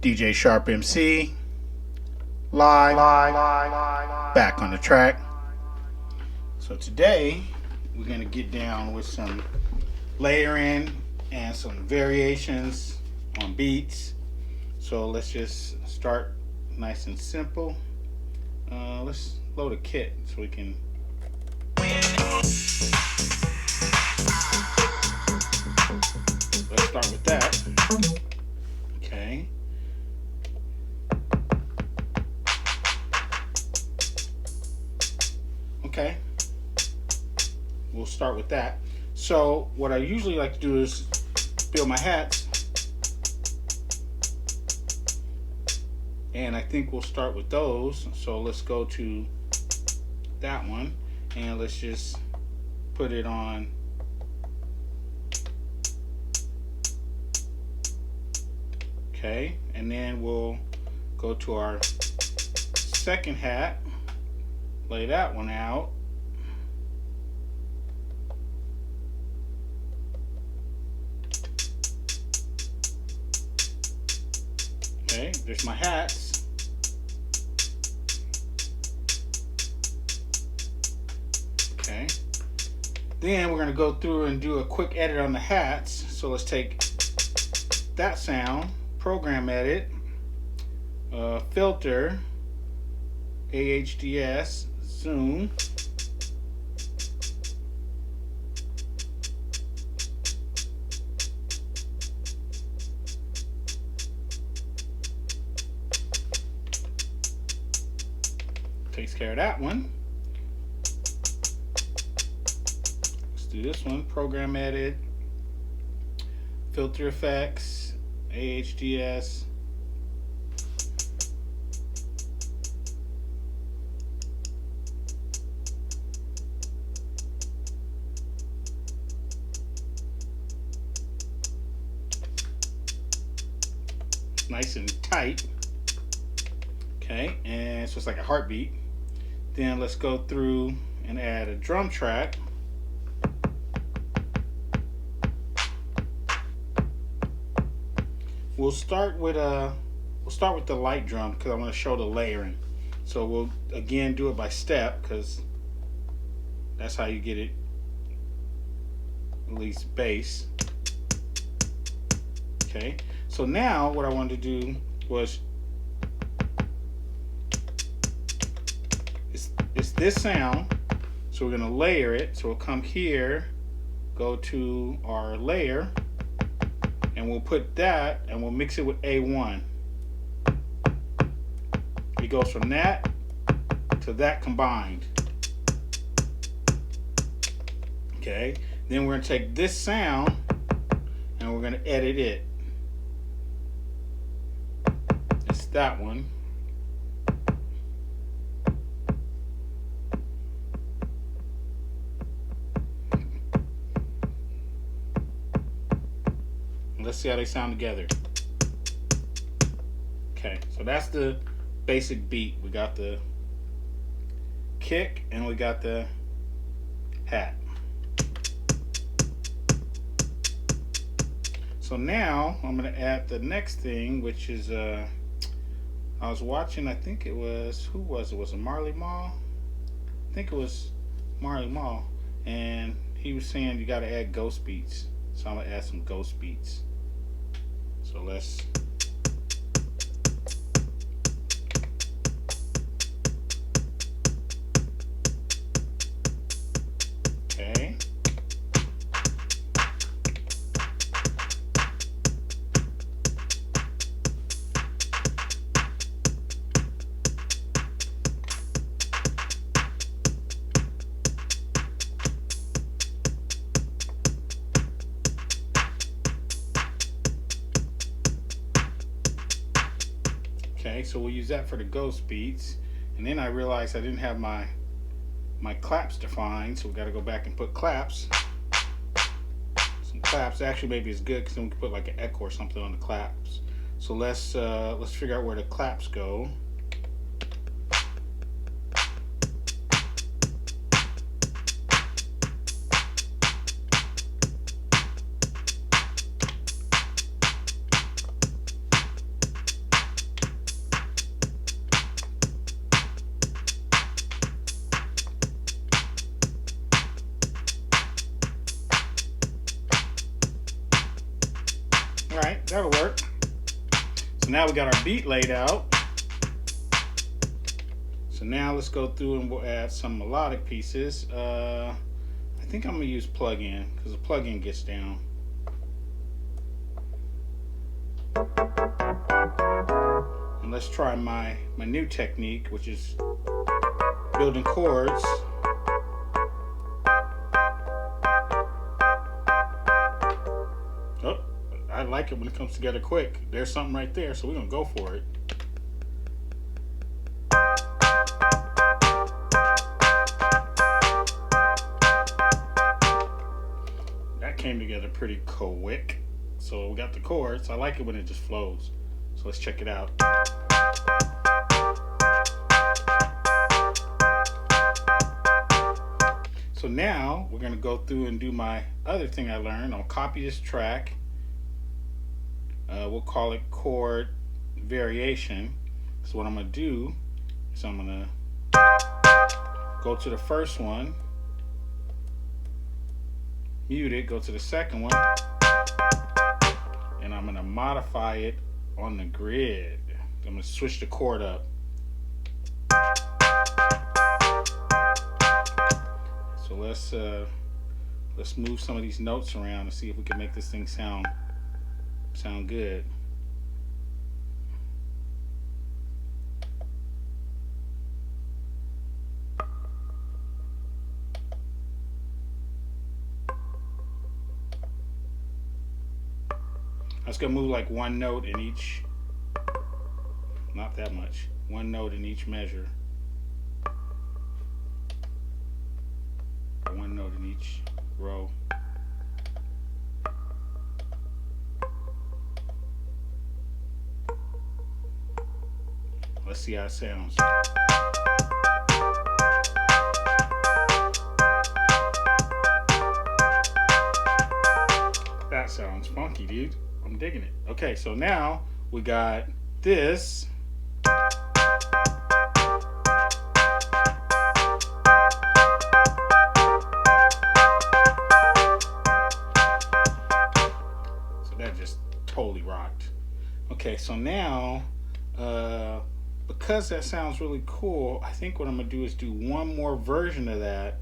DJ SharpMC, live, back on the track. So today we're going to get down with some layering and some variations on beats. So let's just start nice and simple. Let's load a kit so we can. Let's start with that. Okay. Okay. We'll start with that. So what I usually like to do is build my hats. And I think we'll start with those. So let's go to that one and let's just put it on. Okay, and then we'll go to our second hat, lay that one out. Okay, there's my hats. Okay, then we're going to go through and do a quick edit on the hats. So let's take that sound, program edit, filter, AHDS, zoom, takes care of that one. Let's do this one, program edit, filter effects, AHDS, nice and tight. Okay, and so it's like a heartbeat. Then let's go through and add a drum track. We'll start with the light drum because I want to show the layering. So we'll again do it by step because that's how you get it at least bass. Okay, so now what I wanted to do was it's this sound, so we're going to layer it. So we'll come here, go to our layer, and we'll put that and we'll mix it with A1. It goes from that to that combined. Okay, then we're going to take this sound and we're going to edit it. It's that one. Let's see how they sound together. Okay, so that's the basic beat. We got the kick and we got the hat. So now I'm going to add the next thing, which is I was watching, I think it was, who was it? Was it Marley Marl? I think it was Marley Marl, and he was saying you got to add ghost beats. So I'm going to add some ghost beats. So let's okay. Okay, so we'll use that for the ghost beats. And then I realized I didn't have my claps defined, so we got to go back and put claps. Some claps. Actually, maybe it's good because then we can put like an echo or something on the claps. So let's figure out where the claps go. that'll work. So now we got our beat laid out. So now let's go through and we'll add some melodic pieces. I think I'm gonna use plugin because the plugin gets down. And let's try my new technique, which is building chords. Oh, I like it when it comes together quick. There's something right there, so we're gonna go for it. That came together pretty quick. So we got the chords. I like it when it just flows. So let's check it out. So now we're gonna go through and do my other thing I learned. I'll copy this track. We'll call it chord variation. So what I'm gonna do is I'm gonna go to the first one, mute it, go to the second one, and I'm gonna modify it on the grid. I'm gonna switch the chord up. So let's move some of these notes around and see if we can make this thing sound good. I was gonna move like one note in each, not that much, one note in each measure. One note in each row. Let's see how it sounds. That sounds funky, dude. I'm digging it. Okay, so now we got this. That just totally rocked. Okay, so now because that sounds really cool, I think what I'm gonna do is do one more version of that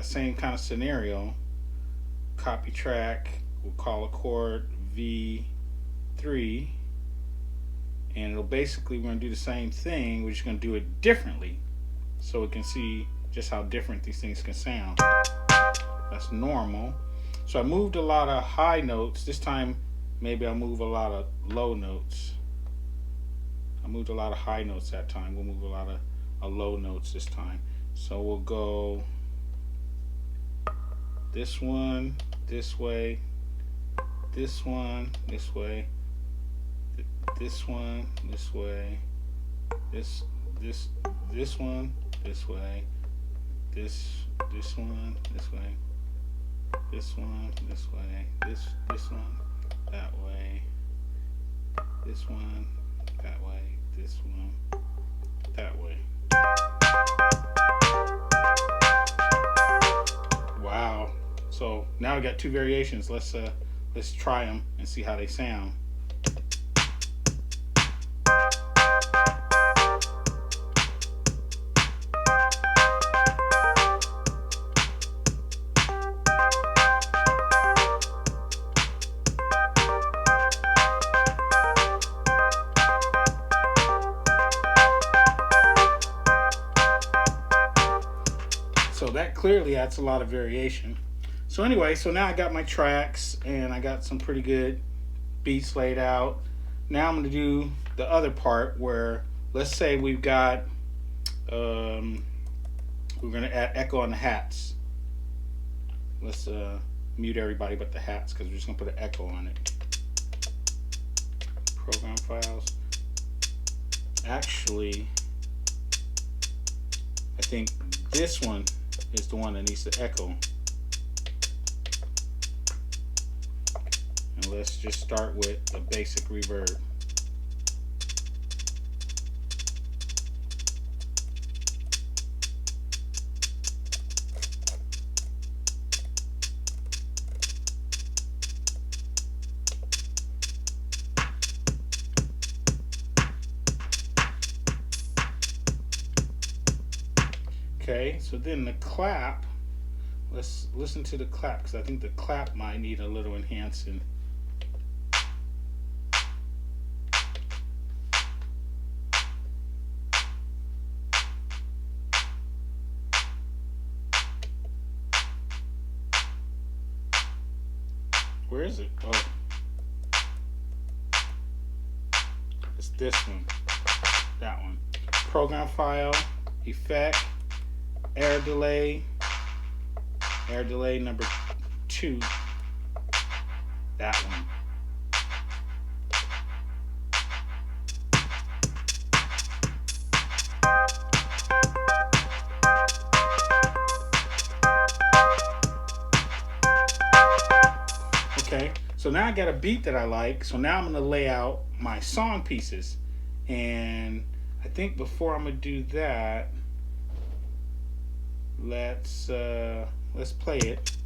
same kind of scenario. Copy track, we'll call a chord V3, and it'll basically, we're gonna do the same thing, we're just gonna do it differently so we can see just how different these things can sound. That's normal. So I moved a lot of high notes. This time, maybe I'll move a lot of low notes. I moved a lot of high notes that time. We'll move a lot of low notes this time. So we'll go this one this way, this one this way, this one this way, this one this way, this one this way, this one this way, this one that way, this one that way, this one that way. Wow. So now we got two variations. Let's try them and see how they sound. So that clearly adds a lot of variation. So anyway, so now I got my tracks and I got some pretty good beats laid out. Now I'm going to do the other part where, let's say we've got, we're going to add echo on the hats. Let's mute everybody but the hats because we're just going to put an echo on it. Program files. Actually, I think this one is the one that needs to echo. And let's just start with a basic reverb. Okay, so then the clap, let's listen to the clap, because I think the clap might need a little enhancing. Where is it? Oh, it's this one, that one. Program file, effect, air delay number 2, that one. Okay, so now I got a beat that I like, so now I'm going to lay out my song pieces. And I think before I'm going to do that, let's play it.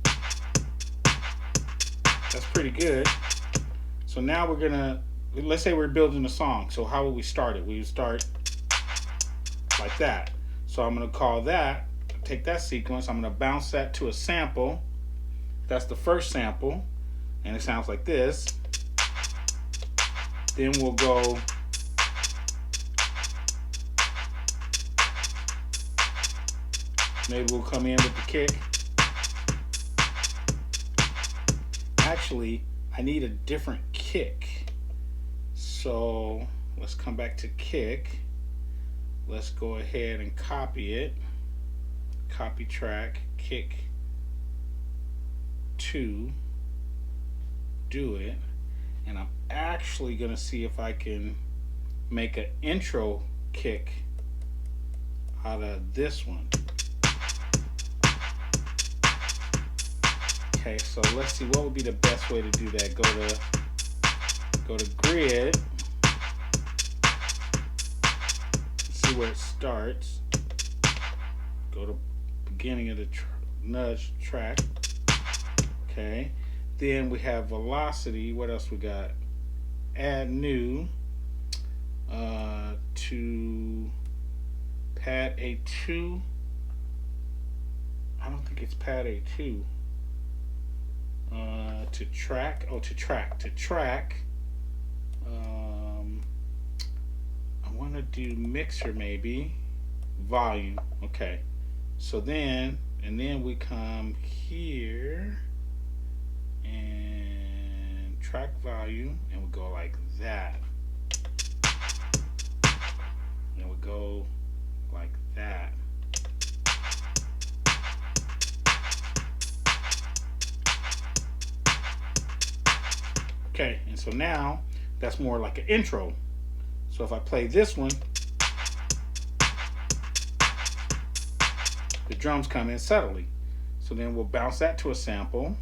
That's pretty good. So now we're going to, let's say we're building a song. So how would we start it? We would start like that. So I'm going to call that, take that sequence, I'm going to bounce that to a sample. That's the first sample. And it sounds like this. Then we'll go maybe we'll come in with the kick. Actually, I need a different kick. So let's come back to kick. Let's go ahead and copy it. Copy track, kick 2. Do it, and I'm actually gonna see if I can make an intro kick out of this one. Okay, so let's see what would be the best way to do that. Go to grid, see where it starts, go to beginning of the nudge track. Okay, then we have velocity. What else we got? Add new to pad A2. I don't think it's pad A2. To track. Oh, to track. I want to do mixer maybe. Volume. Okay. So then, and then we come here and track volume, and we go like that. And we go like that. Okay, and so now that's more like an intro. So if I play this one, the drums come in subtly. So then we'll bounce that to a sample.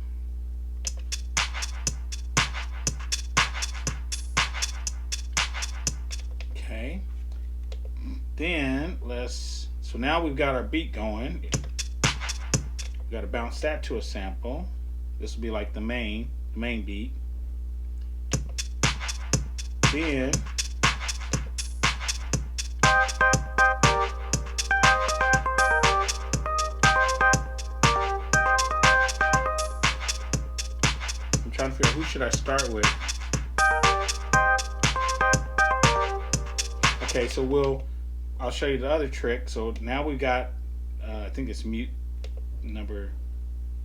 Okay. Then so now we've got our beat going. We've got to bounce that to a sample. This will be like the main beat. Then I'm trying to figure out who should I start with. Okay, so I'll show you the other trick. So now we've got I think it's mute number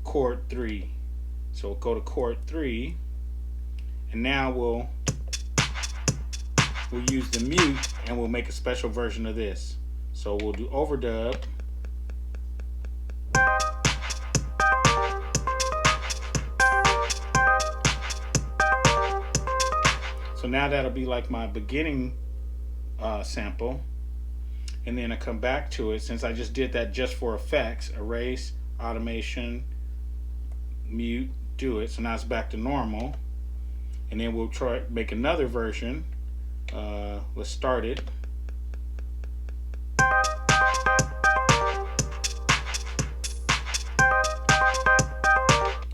chord 3. So we'll go to chord 3, and now we'll use the mute, and we'll make a special version of this. So we'll do overdub. So now that'll be like my beginning sample. And then I come back to it, since I just did that just for effects, erase, automation, mute, do it. So now it's back to normal. And then we'll try make another version. Let's start it.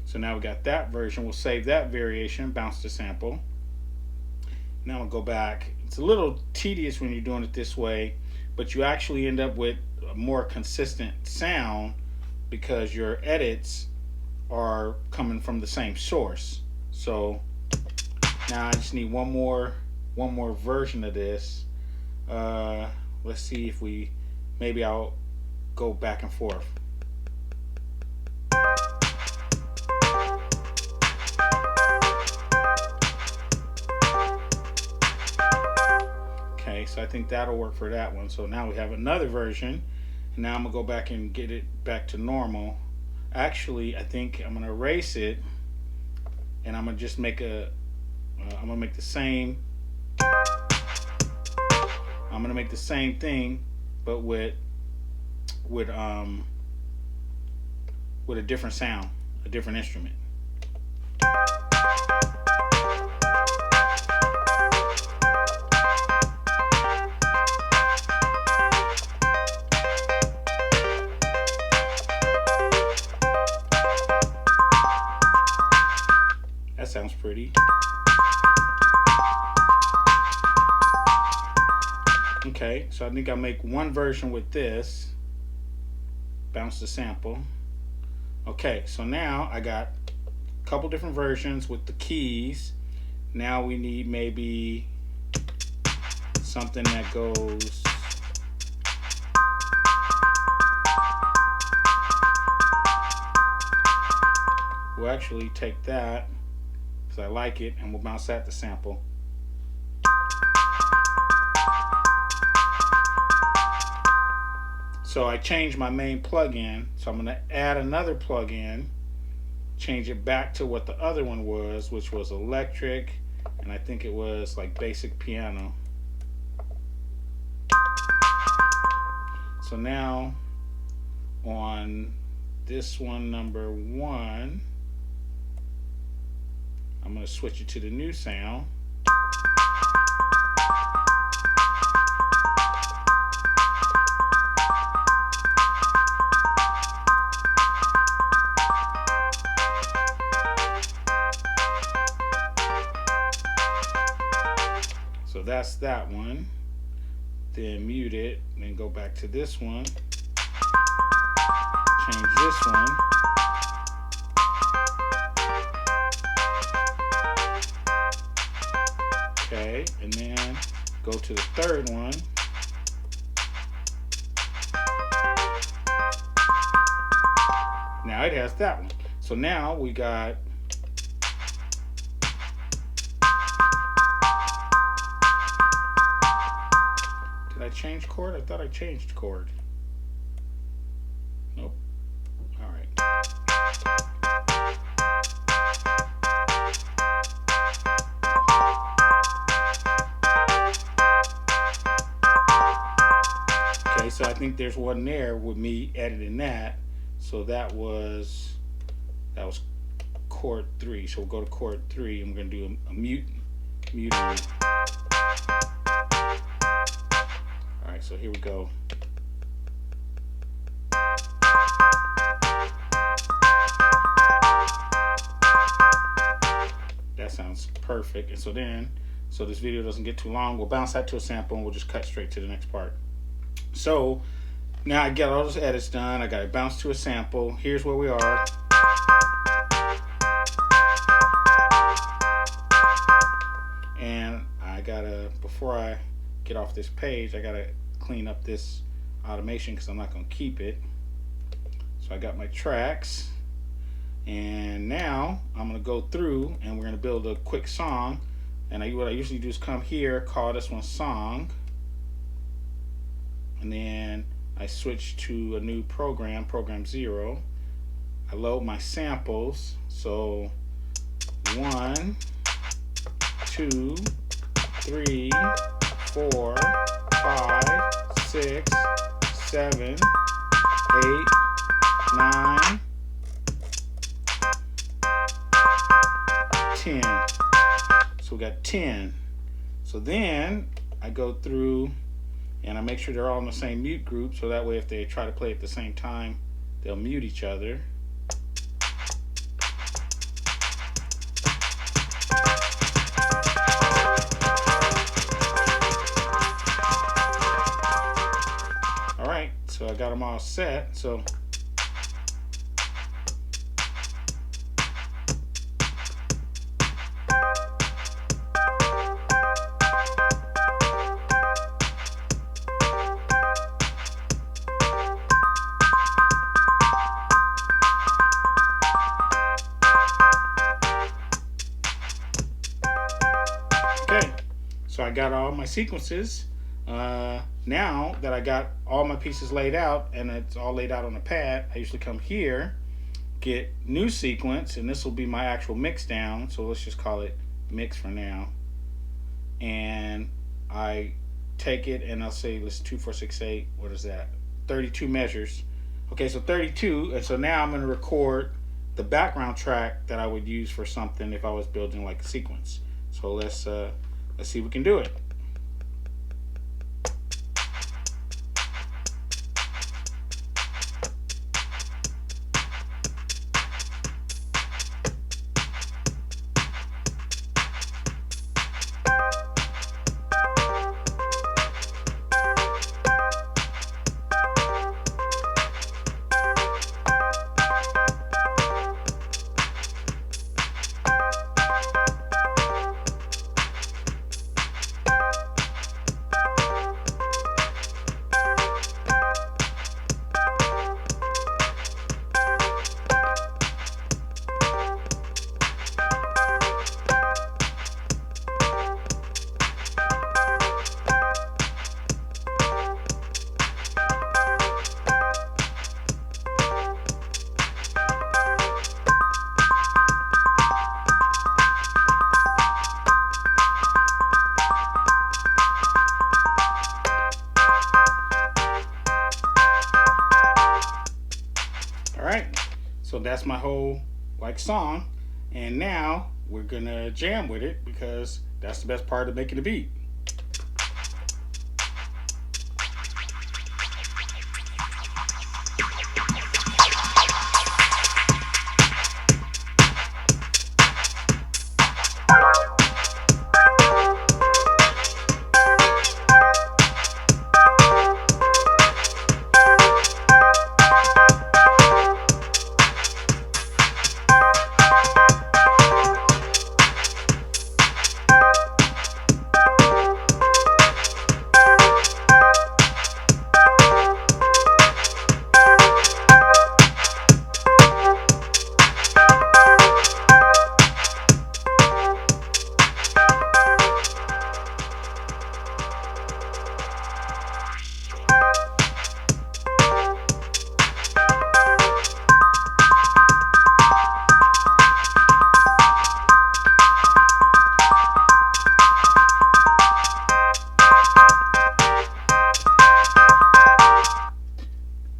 So now we got that version. We'll save that variation, bounce the sample. Now we'll go back. It's a little tedious when you're doing it this way, but you actually end up with a more consistent sound because your edits are coming from the same source. So now I just need one more version of this. Let's see if maybe I'll go back and forth. Okay, so I think that'll work for that one. So now we have another version, and now I'm gonna go back and get it back to normal. Actually, I think I'm gonna erase it, and I'm gonna just make I'm gonna make the same. I'm gonna make the same thing, but with a different sound, a different instrument. That sounds pretty. Okay, so I think I'll make one version with this. Bounce the sample. Okay, so now I got a couple different versions with the keys. Now we need maybe something that goes. We'll actually take that because I like it, and we'll bounce that to sample. So I changed my main plugin, so I'm going to add another plugin, change it back to what the other one was, which was electric, and I think it was like basic piano. So now on this one, number 1, I'm going to switch it to the new sound. So that's that one. Then mute it, then go back to this one. Change this one. Okay, and then go to the third one. Now it has that one. So now we got Did I change chord? I thought I changed chord. Nope. All right. Okay, so I think there's one there with me editing that. So that was chord 3. So we'll go to chord 3 and we're gonna do a mute. Alright, so here we go. That sounds perfect. And so this video doesn't get too long, we'll bounce that to a sample and we'll just cut straight to the next part. So now I got all those edits done. I got it bounced to a sample. Here's where we are. And I gotta, before I get off this page, I gotta clean up this automation because I'm not gonna keep it. So I got my tracks, and now I'm gonna go through and we're gonna build a quick song. And what I usually do is come here, call this one song, and then I switch to a new program, program 0. I load my samples. So 1, 2, 3, 4, 5, 6, 7, 8, 9, 10. So we got 10. So then I go through and I make sure they're all in the same mute group, so that way if they try to play at the same time, they'll mute each other. got them all set. So okay, so I got all my sequences. Now that I got all my pieces laid out and it's all laid out on the pad, I usually come here, get new sequence, and this will be my actual mix down. So let's just call it mix for now. And I take it and I'll say, let's 2, 4, 6, 8. What is that? 32 measures. Okay, so 32. And so now I'm going to record the background track that I would use for something if I was building like a sequence. So let's see if we can do it. Alright, so that's my whole like song, and now we're gonna jam with it because that's the best part of making a beat.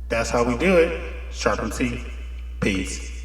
That's how we do it. SharpMC. Peace.